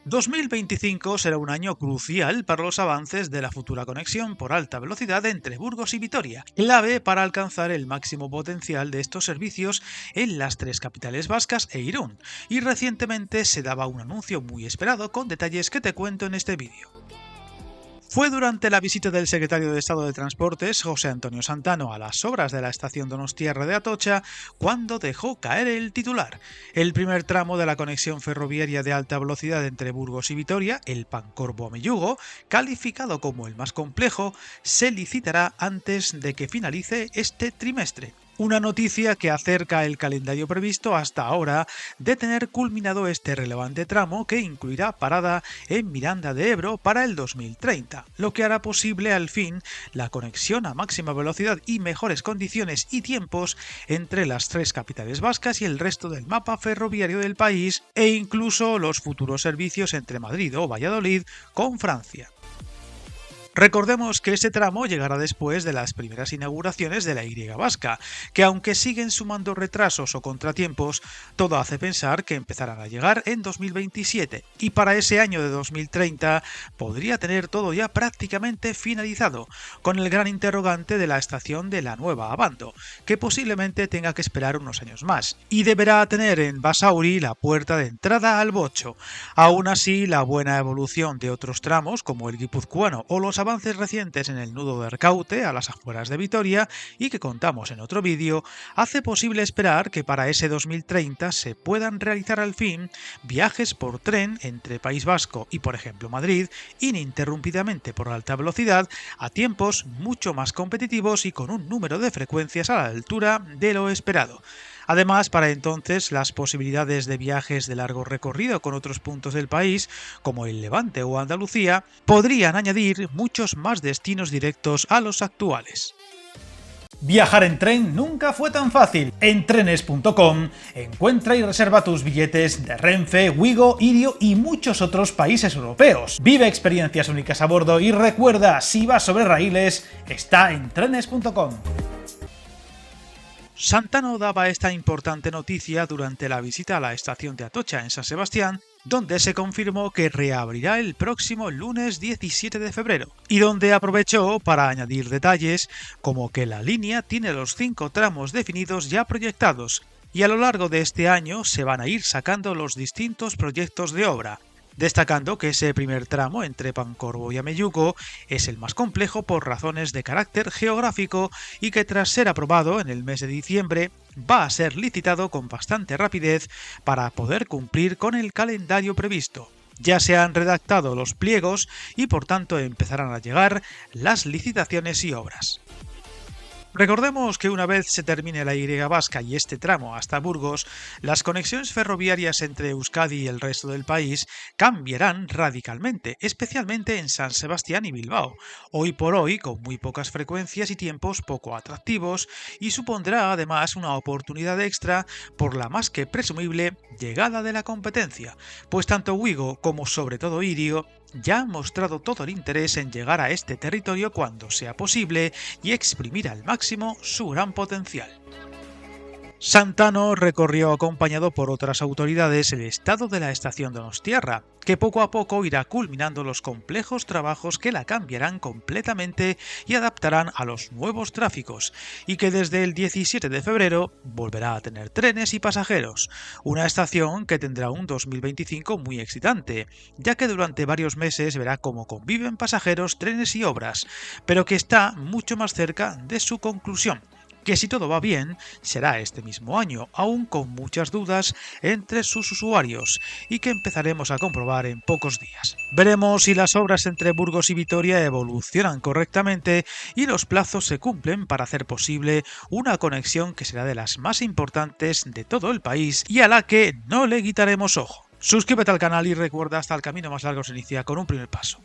2025 será un año crucial para los avances de la futura conexión por alta velocidad entre Burgos y Vitoria, clave para alcanzar el máximo potencial de estos servicios en las tres capitales vascas e Irún, y recientemente se daba un anuncio muy esperado con detalles que te cuento en este vídeo. Fue durante la visita del secretario de Estado de Transportes, José Antonio Santano, a las obras de la estación Donostiarra de Atocha, cuando dejó caer el titular. El primer tramo de la conexión ferroviaria de alta velocidad entre Burgos y Vitoria, el Pancorbo-Mellugo, calificado como el más complejo, se licitará antes de que finalice este trimestre. Una noticia que acerca el calendario previsto hasta ahora de tener culminado este relevante tramo que incluirá parada en Miranda de Ebro para el 2030, lo que hará posible al fin la conexión a máxima velocidad y mejores condiciones y tiempos entre las tres capitales vascas y el resto del mapa ferroviario del país e incluso los futuros servicios entre Madrid o Valladolid con Francia. Recordemos que este tramo llegará después de las primeras inauguraciones de la Y vasca, que aunque siguen sumando retrasos o contratiempos, todo hace pensar que empezarán a llegar en 2027 y para ese año de 2030 podría tener todo ya prácticamente finalizado, con el gran interrogante de la estación de la Nueva Abando, que posiblemente tenga que esperar unos años más, y deberá tener en Basauri la puerta de entrada al Bocho. Aún así, la buena evolución de otros tramos como el guipuzcoano o los avances recientes en el nudo de Arcaute a las afueras de Vitoria y que contamos en otro vídeo, hace posible esperar que para ese 2030 se puedan realizar al fin viajes por tren entre País Vasco y por ejemplo Madrid ininterrumpidamente por alta velocidad a tiempos mucho más competitivos y con un número de frecuencias a la altura de lo esperado. Además, para entonces, las posibilidades de viajes de largo recorrido con otros puntos del país, como el Levante o Andalucía, podrían añadir muchos más destinos directos a los actuales. Viajar en tren nunca fue tan fácil. En trenes.com encuentra y reserva tus billetes de Renfe, Wigo, Irio y muchos otros países europeos. Vive experiencias únicas a bordo y recuerda, si vas sobre raíles, está en trenes.com. Santano daba esta importante noticia durante la visita a la estación de Atocha en San Sebastián, donde se confirmó que reabrirá el próximo lunes 17 de febrero, y donde aprovechó para añadir detalles como que la línea tiene los 5 tramos definidos ya proyectados, y a lo largo de este año se van a ir sacando los distintos proyectos de obra, destacando que ese primer tramo entre Pancorbo y Ameyuco es el más complejo por razones de carácter geográfico y que tras ser aprobado en el mes de diciembre va a ser licitado con bastante rapidez para poder cumplir con el calendario previsto. Ya se han redactado los pliegos y por tanto empezarán a llegar las licitaciones y obras. Recordemos que una vez se termine la Y vasca y este tramo hasta Burgos, las conexiones ferroviarias entre Euskadi y el resto del país cambiarán radicalmente, especialmente en San Sebastián y Bilbao, hoy por hoy con muy pocas frecuencias y tiempos poco atractivos, y supondrá además una oportunidad extra por la más que presumible llegada de la competencia, pues tanto Wigo como sobre todo Irio ya han mostrado todo el interés en llegar a este territorio cuando sea posible y exprimir al máximo su gran potencial. Santano recorrió acompañado por otras autoridades el estado de la estación Donostiarra, que poco a poco irá culminando los complejos trabajos que la cambiarán completamente y adaptarán a los nuevos tráficos, y que desde el 17 de febrero volverá a tener trenes y pasajeros, una estación que tendrá un 2025 muy excitante, ya que durante varios meses verá cómo conviven pasajeros, trenes y obras, pero que está mucho más cerca de su conclusión, que si todo va bien, será este mismo año, aún con muchas dudas entre sus usuarios, y que empezaremos a comprobar en pocos días. Veremos si las obras entre Burgos y Vitoria evolucionan correctamente y los plazos se cumplen para hacer posible una conexión que será de las más importantes de todo el país y a la que no le quitaremos ojo. Suscríbete al canal y recuerda, hasta el camino más largo se inicia con un primer paso.